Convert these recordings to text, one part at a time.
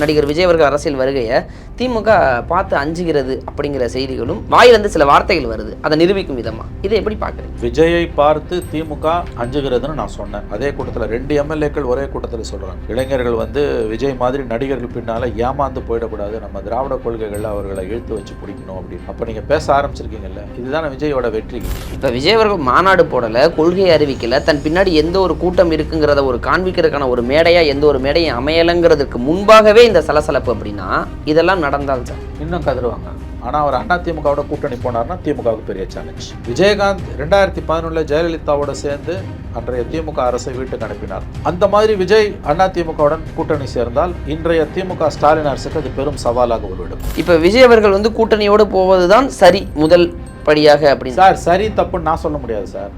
நடிகர் விஜய் அவர்கள் அரசியல் வருகையை திமுக பார்த்து அஞ்சுகிறது அப்படிங்கிற செய்திகளும் வாயிலிருந்து சில வார்த்தைகள் வருது, அதை நிரூபிக்கும் விதமா இதை எப்படி பார்க்குறீங்க? விஜயை பார்த்து திமுக அஞ்சுகிறதுன்னு நான் சொன்னேன். அதே கூட்டத்தில் 2 எம்எல்ஏக்கள் ஒரே கூட்டத்தில் சொல்கிறாங்க, இளைஞர்கள் விஜய் மாதிரி நடிகர்கள் பின்னால் ஏமாந்து போயிடக்கூடாது, நம்ம திராவிட கொள்கைகளில் அவர்களை இழுத்து வச்சு பிடிக்கணும் அப்படின்னு. அப்போ நீங்கள் பேச ஆரம்பிச்சிருக்கீங்கல்ல, இதுதானே விஜயோட வெற்றி. இப்போ விஜய் அவர்கள் மாநாடு போடலை, கொள்கையை அறிவிக்கலை, தன் பின்னாடி எந்த ஒரு கூட்டம் இருக்குங்கிறத ஒரு காண்பிக்கிறதுக்கான ஒரு மேடையாக எந்த ஒரு மேடையும் அமையலைங்கிறதுக்கு முன்பாகவே இந்த சலசலப்பு அப்படின்னா இதெல்லாம் நடந்தால் சார் இன்னும் கதறுவாங்க. ஆனால் அவர் அதிமுகவோட கூட்டணி போனார்னா திமுகவுக்கு பெரிய சேலஞ்ச். விஜயகாந்த் 2011 ஜெயலலிதாவோட சேர்ந்து அன்றைய திமுக அரசை வீட்டுக்கு அனுப்பினார். அந்த மாதிரி விஜய் அதிமுகவுடன் கூட்டணி சேர்ந்தால் இன்றைய திமுக ஸ்டாலின் அரசுக்கு அது பெரும் சவாலாக உருவிடும். இப்போ விஜய் அவர்கள் கூட்டணியோடு போவதுதான் சரி முதல் படியாக அப்படின்னு சார். சரி தப்புன்னு நான் சொல்ல முடியாது சார்,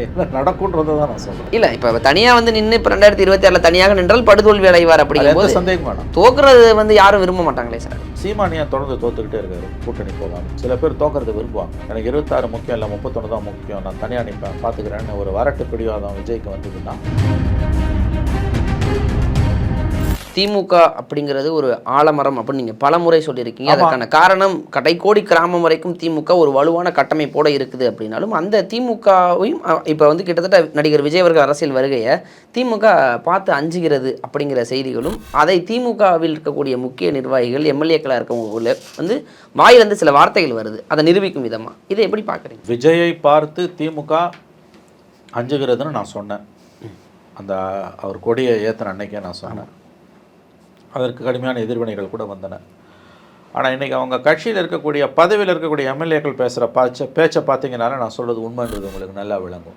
என்ன நடக்கும்ன்றதை தான் நான் சொல்றேன். இல்லை இப்போ தனியாக நின்று இப்போ 2026 தனியாக நின்றால் படுதோல்வி அடைவார் அப்படிங்கும்போது சந்தேகம் வேணும். தோக்குறது யாரும் விரும்ப மாட்டாங்களே சார். சீமானியா தொடர்ந்து தோத்துக்கிட்டே இருக்காரு, கூட்டணி போகாம. சில பேர் தோக்கிறது விரும்புவாங்க. எனக்கு 26 முக்கியம் இல்லை, 31 தான் முக்கியம், நான் தனியாக நிற்பேன் பார்த்துக்கிறேன்னு ஒரு வரட்டு பிடிவாதம் விஜய்க்கு வந்ததுன்னா. திமுக அப்படிங்கிறது ஒரு ஆலமரம் அப்படின்னு நீங்கள் பல முறை சொல்லியிருக்கீங்க. அதற்கான காரணம் கடைக்கோடி கிராமம் வரைக்கும் திமுக ஒரு வலுவான கட்டமைப்போடு இருக்குது அப்படின்னாலும் அந்த திமுகவையும் இப்போ கிட்டத்தட்ட நடிகர் விஜய் அவர்கள் அரசியல் வருகையை திமுக பார்த்து அஞ்சுகிறது அப்படிங்கிற செய்திகளும் அதை திமுகவில் இருக்கக்கூடிய முக்கிய நிர்வாகிகள் எம்எல்ஏக்களாக இருக்கவங்க வாயிலிருந்து சில வார்த்தைகள் வருது, அதை நிரூபிக்கும் விதமாக இதை எப்படி பார்க்குறீங்க? விஜயை பார்த்து திமுக அஞ்சுகிறதுன்னு நான் சொன்னேன். அந்த அவர் கொடியை ஏற்றின அன்னைக்கே நான் சொன்னேன். அதற்கு கடுமையான எதிர்வினைகள் கூட வந்தன. ஆனால் இன்றைக்கி அவங்க கட்சியில் இருக்கக்கூடிய பதவியில் இருக்கக்கூடிய எம்எல்ஏக்கள் பேசுகிற பேச்சை பார்த்தீங்கனால நான் சொல்கிறது உண்மைன்றது உங்களுக்கு நல்லா விளங்கும்.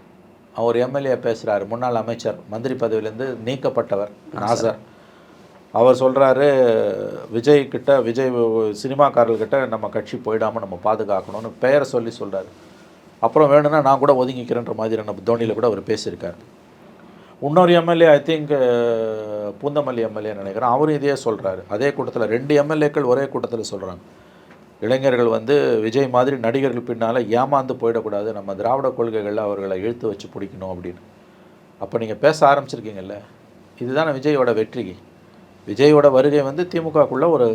அவர் எம்எல்ஏ பேசுகிறாரு, முன்னாள் அமைச்சர், மந்திரி பதவியிலேருந்து நீக்கப்பட்டவர் நாசர். அவர் சொல்கிறாரு விஜய் சினிமாக்காரர்கிட்ட நம்ம கட்சி போயிடாமல் நம்ம பாதுகாக்கணும்னு பெயரை சொல்லி சொல்கிறாரு. அப்புறம் வேணும்னா நான் கூட ஒதுங்கிக்கிறேன்ற மாதிரியான தோனியில் கூட அவர் பேசியிருக்கார். இன்னொரு MLA I think Poonamallee MLA நினைக்கிறேன், அவரும் இதையே சொல்கிறாரு. அதே கூட்டத்தில் 2 எம்எல்ஏக்கள் ஒரே கூட்டத்தில் சொல்கிறாங்க, இளைஞர்கள் விஜய் மாதிரி நடிகர்கள் பின்னால் ஏமாந்து போயிடக்கூடாது, நம்ம திராவிட கொள்கைகளில் அவர்களை இழுத்து வச்சு பிடிக்கணும் அப்படின்னு. அப்போ நீங்கள் பேச ஆரம்பிச்சிருக்கீங்கல்ல, இதுதானே விஜயோட வெற்றி. விஜயோட வருகை திமுகக்குள்ளே ஒரு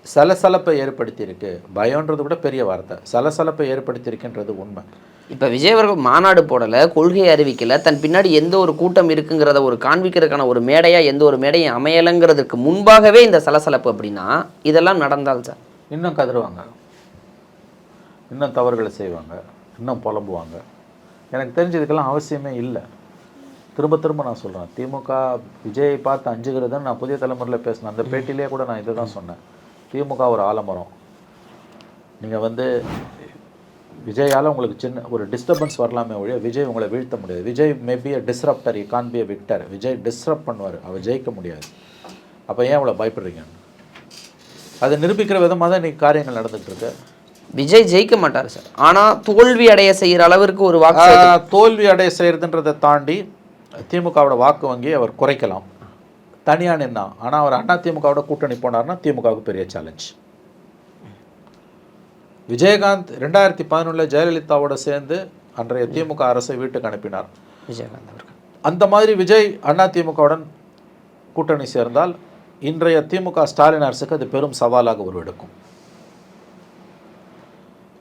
சலசலப்பை ஏற்படுத்தியிருக்கு. பயம்ன்றது கூட பெரிய வார்த்தை, சலசலப்பை ஏற்படுத்தியிருக்குன்றது உண்மை. இப்போ விஜய் அவர்கள் மாநாடு போடலை, கொள்கையை அறிவிக்கலை, தன் பின்னாடி எந்த ஒரு கூட்டம் இருக்குங்கிறத ஒரு காண்பிக்கிறதுக்கான ஒரு மேடையாக எந்த ஒரு மேடையும் அமையலைங்கிறதுக்கு முன்பாகவே இந்த சலசலப்பு அப்படின்னா இதெல்லாம் நடந்தால் சார் இன்னும் கதறுவாங்க, இன்னும் தவறுகளை செய்வாங்க, இன்னும் புலம்புவாங்க. எனக்கு தெரிஞ்சதுக்கெல்லாம் அவசியமே இல்லை. திரும்ப திரும்ப நான் சொல்கிறேன், திமுக விஜயை பார்த்து அஞ்சுகிறதுன்னு நான் புதிய தலைமுறையில் பேசினேன். அந்த பேட்டிலே கூட நான் இதை தான் சொன்னேன். திமுக ஒரு ஆலமரம். நீங்கள் விஜயால் உங்களுக்கு சின்ன ஒரு டிஸ்டர்பன்ஸ் வரலாமே ஒழிய விஜய் உங்களை வீழ்த்த முடியாது. Vijay maybe a disruptor, you can be a victor. Vijay disrupt பண்ணுவார், அவர் ஜெயிக்க முடியாது. அப்போ ஏன் இவ்வளோ பயப்படுறீங்க? அதை நிரூபிக்கிற விதமாக தான் இன்றைக்கி காரியங்கள் நடந்துகிட்டு இருக்கு. விஜய் ஜெயிக்க மாட்டார் சார், ஆனால் தோல்வி அடைய செய்கிற அளவிற்கு ஒரு தோல்வி அடைய செய்கிறதுன்றதை தாண்டி திமுகவோட வாக்கு வங்கி அவர் குறைக்கலாம் தனியாக நின்னா. ஆனால் அவர் அதிமுகவோட கூட்டணி போனார்னா திமுகவுக்கு பெரிய சேலஞ்ச். விஜயகாந்த் 2011 ஜெயலலிதாவோட சேர்ந்து அன்றைய திமுக அரசை வீட்டுக்கு அனுப்பினார் விஜயகாந்த் அவர்கள். அந்த மாதிரி விஜய் அதிமுகவுடன் கூட்டணி சேர்ந்தால் இன்றைய திமுக ஸ்டாலின் அரசுக்கு அது பெரும் சவாலாக உருவெடுக்கும்.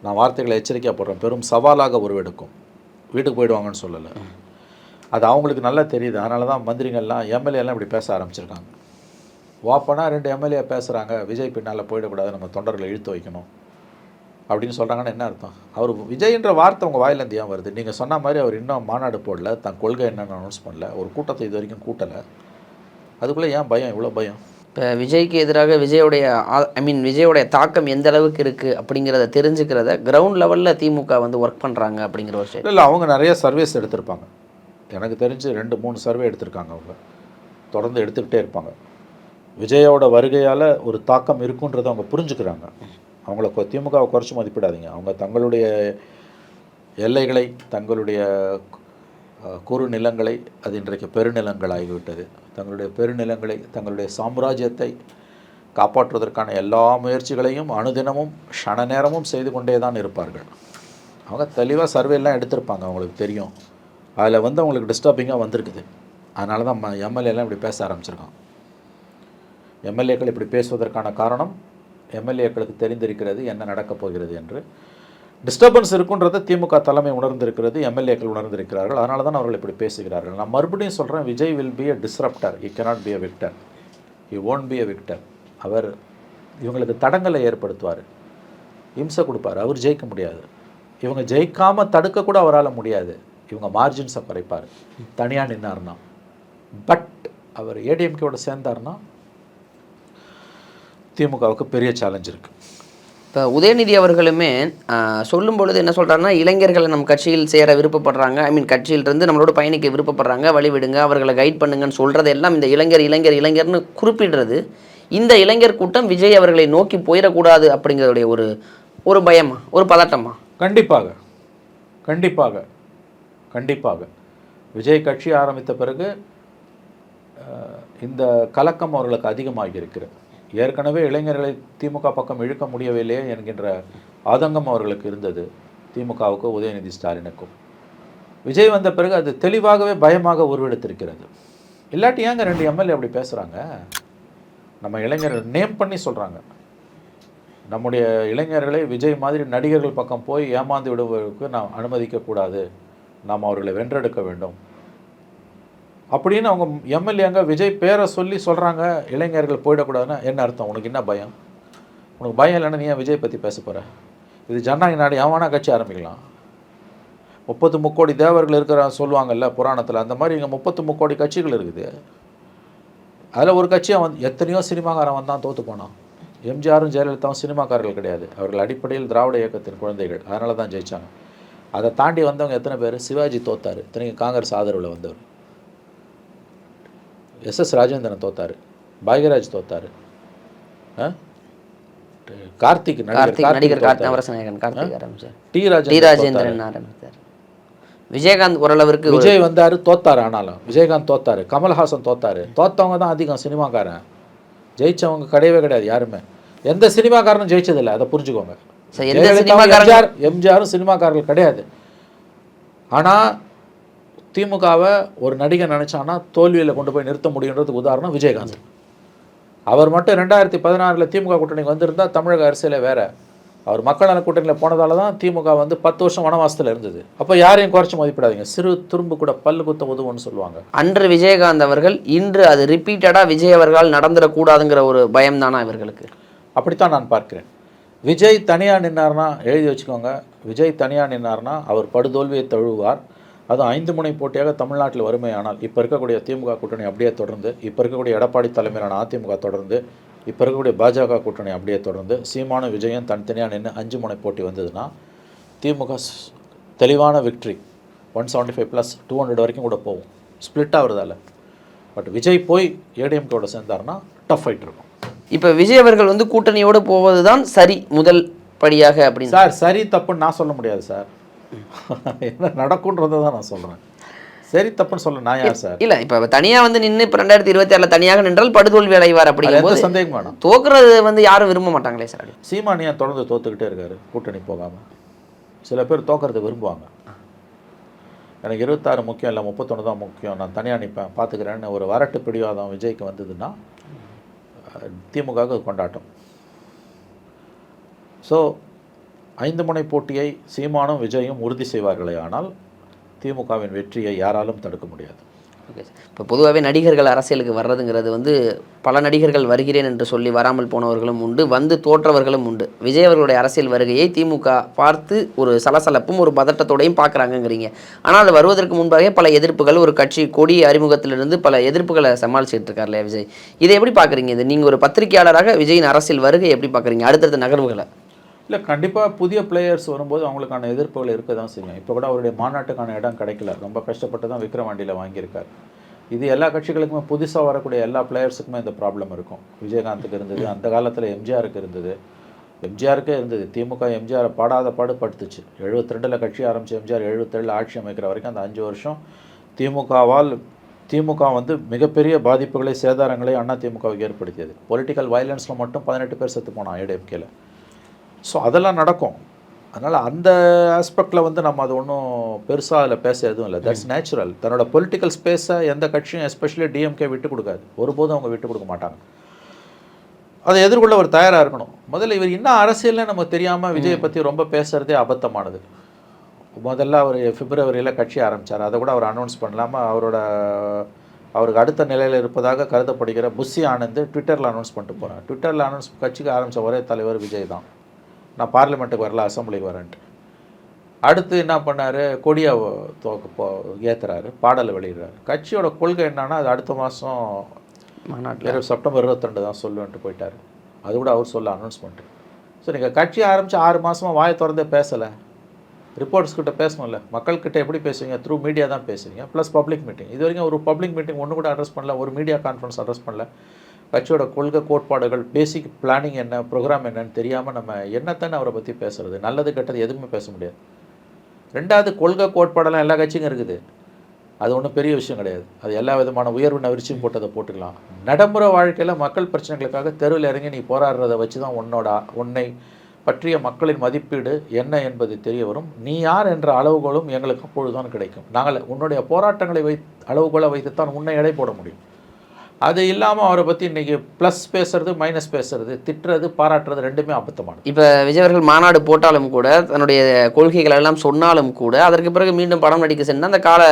நான் வார்த்தைகளை எச்சரிக்கையாக போடுறேன், பெரும் சவாலாக உருவெடுக்கும். வீட்டுக்கு போயிடுவாங்கன்னு சொல்லலை, அது அவங்களுக்கு நல்லா தெரியுது. அதனால தான் மந்திரிகள்லாம் எம்எல்ஏலாம் இப்படி பேச ஆரம்பிச்சிருக்காங்க. வாப்பனா 2 எம்எல்ஏ பேசுகிறாங்க, விஜய் பின்னால் போயிடக்கூடாது, நம்ம தொண்டர்களை இழுத்து வைக்கணும் அப்படின்னு சொல்கிறாங்கன்னு என்ன அர்த்தம்? அவர் விஜய்ன்ற வார்த்தை உங்கள் வாயிலேருந்து ஏன் வருது? நீங்கள் சொன்ன மாதிரி அவர் இன்னும் மாநாடு போடல, தன் கொள்கை என்னென்னு அனௌன்ஸ் பண்ணல, ஒரு கூட்டத்தை இது வரைக்கும் கூட்டலை. அதுக்குள்ளே ஏன் பயம், இவ்வளோ பயம்? இப்போ விஜய்க்கு எதிராக விஜயோடைய தாக்கம் எந்த அளவுக்கு இருக்குது அப்படிங்கிறத தெரிஞ்சுக்கிறத கிரவுண்ட் லெவலில் திமுக ஒர்க் பண்ணுறாங்க அப்படிங்கிற ஒரு விஷயம். இல்லை, அவங்க நிறைய சர்வேஸ் எடுத்திருப்பாங்க. எனக்கு தெரிஞ்சு 2-3 சர்வே எடுத்திருக்காங்க. அவங்க தொடர்ந்து எடுத்துக்கிட்டே இருப்பாங்க. விஜயோட வருகையால் ஒரு தாக்கம் இருக்குன்றதை அவங்க புரிஞ்சுக்கிறாங்க. அவங்கள திமுகவை குறைச்சி மதிப்பிடாதீங்க. அவங்க தங்களுடைய எல்லைகளை, தங்களுடைய குறு நிலங்களை, அது இன்றைக்கு பெருநிலங்களாகிவிட்டது, தங்களுடைய பெருநிலங்களை, தங்களுடைய சாம்ராஜ்யத்தை காப்பாற்றுவதற்கான எல்லா முயற்சிகளையும் அனுதினமும் க்ஷண நேரமும் செய்து கொண்டே தான் இருப்பார்கள். அவங்க தெளிவாக சர்வேலாம் எடுத்திருப்பாங்க, அவங்களுக்கு தெரியும். அதில் அவங்களுக்கு டிஸ்டர்பிங்காக வந்திருக்குது. அதனால தான் எம்எல்ஏலாம் இப்படி பேச ஆரம்பிச்சிருக்கான். எம்எல்ஏக்கள் இப்படி பேசுவதற்கான காரணம் எம்எல்ஏக்களுக்கு தெரிந்திருக்கிறது என்ன நடக்கப் போகிறது என்று. டிஸ்டர்பன்ஸ் இருக்குன்றதை திமுக தலைமை உணர்ந்திருக்கிறது, எம்எல்ஏக்கள் உணர்ந்திருக்கிறார்கள். அதனால தான் அவர்கள் இப்படி பேசுகிறார்கள். நான் மறுபடியும் சொல்கிறேன், Vijay will be a disruptor, he cannot be a victor, he won't be a victor. அவர் இவங்களுக்கு தடங்களை ஏற்படுத்துவார், இம்சை கொடுப்பார், அவர் ஜெயிக்க முடியாது. இவங்க ஜெயிக்காமல் தடுக்க கூட அவரால் முடியாது. இவங்க மார்ஜின்ஸை குறைப்பார் தனியாக நின்னார்னா. பட் அவர் ஏடிஎம்கேவோட சேர்ந்தார்னா திமுகவுக்கு பெரிய சேலஞ்ச் இருக்குது. இப்போ உதயநிதி அவர்களுமே சொல்லும் பொழுது என்ன சொல்கிறாருன்னா, இளைஞர்களை நம்ம கட்சியில் சேர விருப்பப்படுறாங்க, கட்சியிலிருந்து நம்மளோட பயணிக்க விருப்பப்படுறாங்க, வழிவிடுங்க, அவர்களை கைட் பண்ணுங்கன்னு சொல்கிறது எல்லாம் இந்த இளைஞர்னு குறிப்பிடுறது. இந்த இளைஞர் கூட்டம் விஜய் அவர்களை நோக்கி போயிடக்கூடாது அப்படிங்கிறதுடைய ஒரு பயமா, ஒரு பதட்டமா? கண்டிப்பாக கண்டிப்பாக கண்டிப்பாக. விஜய் கட்சி ஆரம்பித்த பிறகு இந்த கலக்கம் அவர்களுக்கு அதிகமாகி இருக்கிறது. ஏற்கனவே இளைஞர்களை திமுக பக்கம் இழுக்க முடியவில்லையே என்கின்ற ஆதங்கம் அவர்களுக்கு இருந்தது, திமுகவுக்கும் உதயநிதி ஸ்டாலினுக்கும். விஜய் வந்த பிறகு அது தெளிவாகவே பயமாக உருவெடுத்திருக்கிறது. இல்லாட்டி ஏங்க 2 எம்எல்ஏ அப்படி பேசுகிறாங்க? நம்ம இளைஞர்கள் நேம் பண்ணி சொல்கிறாங்க, நம்முடைய இளைஞர்களை விஜய் மாதிரி நடிகர்கள் பக்கம் போய் ஏமாந்து விடுவதற்கு நாம் அனுமதிக்கக்கூடாது, நாம் அவர்களை வென்றெடுக்க வேண்டும் அப்படின்னு அவங்க எம்எல்ஏங்க விஜய் பேரை சொல்லி சொல்கிறாங்க. இளைஞர்கள் போயிடக்கூடாதுன்னா என்ன அர்த்தம்? உனக்கு என்ன பயம்? உனக்கு பயம் இல்லைன்னா நீ ஏன் விஜய் பற்றி பேச போகிற? இது ஜனநாயக நாடு, எவனா கட்சி ஆரம்பிக்கலாம். 30 முக்கோடி தேவர்கள் இருக்கிற சொல்லுவாங்கல்ல புராணத்தில், அந்த மாதிரி இங்கே 30 முக்கோடி கட்சிகள் இருக்குது. அதில் ஒரு கட்சியாக எத்தனையோ சினிமாக்காரன் வந்தான் தோற்று போனான். எம்ஜிஆரும் ஜெயலலிதாவும் சினிமாக்காரர்கள் கிடையாது, அவர்கள் அடிப்படையில் திராவிட இயக்கத்தின் குழந்தைகள், அதனால தான் ஜெயித்தாங்க. அதை தாண்டி வந்தவங்க எத்தனை பேர்? சிவாஜி தோத்தார், இத்தனைக்கும் காங்கிரஸ் ஆதரவில் வந்தவர். எஸ்எஸ் ராஜேந்திரன் தோத்தார், பாக்யராஜ் தோத்தார், கார்த்திக் நடிகர் டி ராஜேந்திரன் ஆரம்பித்தார். விஜயகாந்த் ஓரளவிற்கு விஜய் வந்தார், தோத்தார். ஆனாலும் விஜயகாந்த் தோத்தார், கமல்ஹாசன் தோத்தார். தோத்தவங்க தான் அதிகம் சினிமாக்காரன், ஜெயிச்சவங்க கிடையவே கிடையாது யாருமே. எந்த சினிமாக்காரனும் ஜெயிச்சதில்லை, அதை புரிஞ்சுக்கோங்க. எம்ஜிஆரும் சினிமாக்காரர்கள் கிடையாது. ஆனால் திமுகவை ஒரு நடிகர் நினச்சான்னா தோல்வியில் கொண்டு போய் நிறுத்த முடியுன்றதுக்கு உதாரணம் விஜயகாந்த். அவர் மட்டும் 2016 திமுக கூட்டணிக்கு வந்திருந்தால் தமிழக அரசியலே வேறு. அவர் மக்கள் நல கூட்டணியில் போனதால தான் திமுக 10 வருஷம் வனவாசத்தில் இருந்தது. அப்போ யாரையும் குறைச்சி மதிப்பிடாதீங்க, சிறு துரும்பு கூட பல்லு குத்த உதவுன்னு சொல்லுவாங்க. அன்று விஜயகாந்த் அவர்கள், இன்று அது ரிப்பீட்டடாக விஜய் அவர்களால் நடந்துடக்கூடாதுங்கிற ஒரு பயம் தானா இவர்களுக்கு? அப்படித்தான் நான் பார்க்கிறேன். விஜய் தனியாக நின்னார்னா, எழுதி வச்சுக்கோங்க, விஜய் தனியாக நின்னார்னா அவர் படுதோல்வியை தழுவார். அதுவும் 5 முனை போட்டியாக தமிழ்நாட்டில் வறுமையானால் இப்போ இருக்கக்கூடிய திமுக கூட்டணி அப்படியே தொடர்ந்து, இப்போ இருக்கக்கூடிய எடப்பாடி தலைமையிலான அதிமுக தொடர்ந்து, இப்போ இருக்கக்கூடிய பாஜக கூட்டணி அப்படியே தொடர்ந்து, சீமானும் விஜயம் தனித்தனியாக நின்று 5 முனை போட்டி வந்ததுன்னா திமுக தெளிவான விக்ட்ரி, 175 + 200 வரைக்கும் கூட போகும், ஸ்ப்ளிட் ஆகுறதால. பட் விஜய் போய் ஏடிஎம்கேவோட சேர்ந்தார்னா டஃப் ஃபைட் இருக்கும். இப்போ விஜய் அவர்கள் கூட்டணியோடு போவது தான் சரி முதல் படியாக அப்படின்னு. சார் சரி தப்புன்னு நான் சொல்ல முடியாது சார், என்ன நடக்குன்றதை தான் நான் சொல்கிறேன். சரி தப்புன்னு சொல்ல நான் யார் சார்? இல்லை, இப்போ தனியாக நின்று இப்போ 2026 தனியாக நின்றால் படுதோல்வி அடைவார் அப்படிங்கிறது சந்தேகம் வேணும். தோக்குறது யாரும் விரும்ப மாட்டாங்களே சார். சீமானியா தொடர்ந்து தோத்துக்கிட்டே இருக்காரு கூட்டணி போகாமல். சில பேர் தோக்கிறத விரும்புவாங்க. எனக்கு 26 முக்கியம் இல்லை, 31 தான் முக்கியம், நான் தனியாக நிற்பேன் பார்த்துக்கிறேன்னு ஒரு வரட்டு பிடிவாதம் விஜய்க்கு வந்ததுன்னா திமுகவுக்கு கொண்டாட்டம். ஸோ 5 முனை போட்டியை சீமானும் விஜயும் உறுதி செய்வார்களே ஆனால் திமுகவின் வெற்றியை யாராலும் தடுக்க முடியாது. Okay sir. இப்போ பொதுவாகவே நடிகர்கள் அரசியலுக்கு வர்றதுங்கிறது பல நடிகர்கள் வருகிறேன் என்று சொல்லி வராமல் போனவர்களும் உண்டு, தோற்றவர்களும் உண்டு. விஜய் அவர்களுடைய அரசியல் வருகையை திமுக பார்த்து ஒரு சலசலப்பும் ஒரு பதட்டத்தோடையும் பார்க்குறாங்கங்கிறீங்க. ஆனால் அது வருவதற்கு முன்பாகவே பல எதிர்ப்புகள், ஒரு கட்சி கொடி அறிமுகத்திலிருந்து பல எதிர்ப்புகளை சமாளிச்சுட்டு இருக்கார் இல்லையா விஜய்? இதை எப்படி பார்க்குறீங்க? இது நீங்கள் ஒரு பத்திரிகையாளராக விஜயின் அரசியல் வருகை எப்படி பார்க்குறீங்க, அடுத்தடுத்த நகர்வுகளை? இல்லை, கண்டிப்பாக புதிய பிளேயர்ஸ் வரும்போது அவங்களுக்கான எதிர்ப்புகள் இருக்க தான் செய்யும். இப்போ கூட அவருடைய மாநாட்டுக்கான இடம் கிடைக்கல, ரொம்ப கஷ்டப்பட்டு தான் விக்ரவாண்டியில் வாங்கியிருக்கார். இது எல்லா கட்சிகளுக்குமே, புதுசாக வரக்கூடிய எல்லா பிளேயர்ஸுக்குமே இந்த ப்ராப்ளம் இருக்கும். விஜயகாந்துக்கு இருந்தது, அந்த காலத்தில் எம்ஜிஆருக்கு இருந்தது, எம்ஜிஆருக்கே இருந்தது. திமுக எம்ஜிஆரை பாடாத பாடுபடுத்துச்சு. 72 கட்சி ஆரம்பித்து எம்ஜிஆர் 77 ஆட்சி அமைக்கிற வரைக்கும் அந்த 5 வருஷம் திமுக மிகப்பெரிய பாதிப்புகளை, சேதாரங்களை அதிமுகவுக்கு ஏற்படுத்தியது. பொலிட்டிக்கல் வயலன்ஸில் மட்டும் 18 பேர் செத்து போனான் ஏடிஎம்கேல. ஸோ அதெல்லாம் நடக்கும். அதனால் அந்த ஆஸ்பெக்டில் நம்ம அது ஒன்றும் பெருசாக அதில் பேச எதுவும் இல்லை. That's natural. தன்னோட பொலிட்டிக்கல் ஸ்பேஸை எந்த கட்சியும், எஸ்பெஷலி டிஎம்கே விட்டு கொடுக்காது, ஒருபோதும் அவங்க விட்டு கொடுக்க மாட்டாங்க. அதை எதிர்கொள்ள அவர் தயாராக இருக்கணும். முதல்ல இவர் இன்னும் அரசியல்னு நமக்கு தெரியாமல் விஜயை பற்றி ரொம்ப பேசுகிறதே அபத்தமானது. முதல்ல அவர் பிப்ரவரியில் கட்சி ஆரம்பித்தார். அதை கூட அவர் அனௌன்ஸ் பண்ணலாமல் அவருக்கு அடுத்த நிலையில் இருப்பதாக கருதப்படுகிற புஷி ஆனந்த் ட்விட்டரில் அனௌன்ஸ் பண்ணிட்டு போகிறார். ட்விட்டரில் கட்சிக்கு ஆரம்பித்த ஒரே தலைவர் விஜய் தான். நான் பார்லிமெண்ட்டுக்கு வரல, அசம்பிளிக்கு வரேன்ட்டு. அடுத்து என்ன பண்ணார், கொடியை ஏற்றுறாரு, பாடலை வெளியிடுறாரு. கட்சியோட கொள்கை என்னன்னா அது அடுத்த மாதம் மாநாட்டில் செப்டம்பர் 22 தான் சொல்லுவேன்ட்டு போயிட்டார். அது கூட அவர் சொல்ல அனௌன்ஸ்மெண்ட்டு. ஸோ நீங்கள் கட்சி ஆரம்பித்து 6 மாதமாக வாயை திறந்தே பேசலை, ரிப்போர்ட்ஸ்கிட்ட பேசணும்ல. மக்கள்கிட்ட எப்படி பேசுவீங்க? த்ரூ மீடியா தான் பேசுவீங்க, ப்ளஸ் பப்ளிக் மீட்டிங். இது வரைக்கும் ஒரு பப்ளிக் மீட்டிங் ஒன்று கூட அட்ரஸ் பண்ணல, ஒரு மீடியா கான்ஃபரன்ஸ் அட்ரஸ் பண்ணல. கட்சியோட கொள்கை கோட்பாடுகள், பேசிக் பிளானிங் என்ன, ப்ரோக்ராம் என்னன்னு தெரியாமல் நம்ம என்னத்தானே அவரை பற்றி பேசுகிறது? நல்லது கெட்டது எதுவுமே பேச முடியாது. ரெண்டாவது, கொள்கை கோட்பாடெல்லாம் எல்லா கட்சியும் இருக்குது, அது ஒன்றும் பெரிய விஷயம் கிடையாது. அது எல்லா விதமான உயர்வு நவிர்ச்சியும் போட்டதை போட்டுக்கலாம். நடைமுறை வாழ்க்கையில் மக்கள் பிரச்சனைகளுக்காக தெருவில் இறங்கி நீ போராடுறதை வச்சு தான் உன்னை பற்றிய மக்களின் மதிப்பீடு என்ன என்பது தெரிய வரும். நீ யார் என்ற அளவுகோலும் எங்களுக்கு அப்பொழுதுதான் கிடைக்கும். நாங்கள் உன்னுடைய போராட்டங்களை அளவுகோலை வைத்துத்தான் உன்னை எடை போட முடியும். அது இல்லாமல் அவரை பற்றி இன்றைக்கி ப்ளஸ் பேசுறது, மைனஸ் பேசுறது, திட்டுறது, பாராட்டுறது ரெண்டுமே அபத்தமானது. இப்போ விஜய் அவர்கள் மாநாடு போட்டாலும் கூட, தன்னுடைய கொள்கைகள் எல்லாம் சொன்னாலும் கூட, அதற்கு பிறகு மீண்டும் படம் நடிக்க சென்று அந்த கால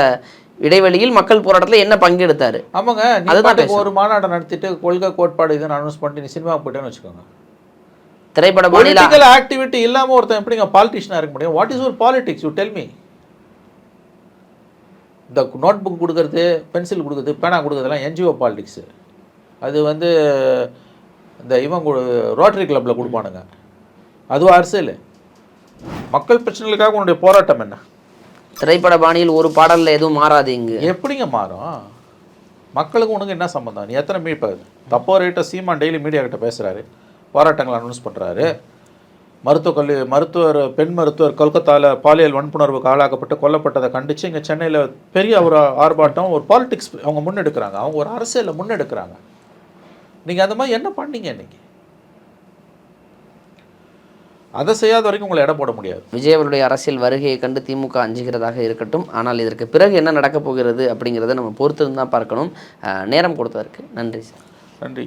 இடைவெளியில் மக்கள் போராட்டத்தில் என்ன பங்கெடுத்தார்? ஆமாங்க, அதுதான் ஒரு மாநாட்டை நடத்திட்டு கொள்கை கோட்பாடு இதுன்னு அனௌன்ஸ் பண்ணிட்டு நீ சினிமாவுக்கு போயிட்டேன்னு வச்சுக்கோங்க. திரைப்பட பொலிட்டிக்கல் ஆக்டிவிட்டி இல்லாமல் ஒருத்தன் எப்படிங்க பாலிட்டிஷனாக இருக்க முடியும்? வாட் இஸ் ஒரு பாலிடிக்ஸ்? You tell me. இந்த நோட் புக் கொடுக்குறது, பென்சில் கொடுக்குறது, பேனா கொடுக்குறதுலாம் என்ஜிஓ பாலிடிக்ஸு. அது இந்த ரோட்டரி கிளப்பில் கொடுப்பானுங்க, அதுவும் அரசியல். மக்கள் பிரச்சனைகளுக்காக உன்னுடைய போராட்டம் என்ன? திரைப்பட பாணியில் ஒரு பாடலில் எதுவும் மாறாது. இங்கு எப்படிங்க மாறும்? மக்களுக்கு உனக்கு என்ன சம்மந்தம்? நீ எத்தனை மீட்பாது? தப்போ ரேட்டை சீமான் டெய்லி மீடியா கிட்ட பேசுகிறாரு, போராட்டங்கள் அனௌன்ஸ் பண்ணுறாரு. பெண் மருத்துவர் கொல்கத்தாவில் பாலியல் வன்புணர்வுக்கு ஆளாக்கப்பட்டு கொல்லப்பட்டதை கண்டித்து இங்கே சென்னையில் பெரிய ஒரு ஆர்ப்பாட்டம், ஒரு பாலிடிக்ஸ் அவங்க முன்னெடுக்கிறாங்க, அவங்க ஒரு அரசியலில் முன்னெடுக்கிறாங்க. நீங்கள் அந்த மாதிரி என்ன பண்ணீங்க இன்னைக்கு? அதை செய்யாத வரைக்கும் உங்களை எடை போட முடியாது. விஜய் அவருடைய அரசியல் வருகையை கண்டு திமுக அஞ்சுகிறதாக இருக்கட்டும். ஆனால் இதற்கு பிறகு என்ன நடக்கப் போகிறது அப்படிங்கிறத நம்ம பொறுத்து தான் பார்க்கணும். நேரம் கொடுத்ததற்கு நன்றி சார். நன்றி.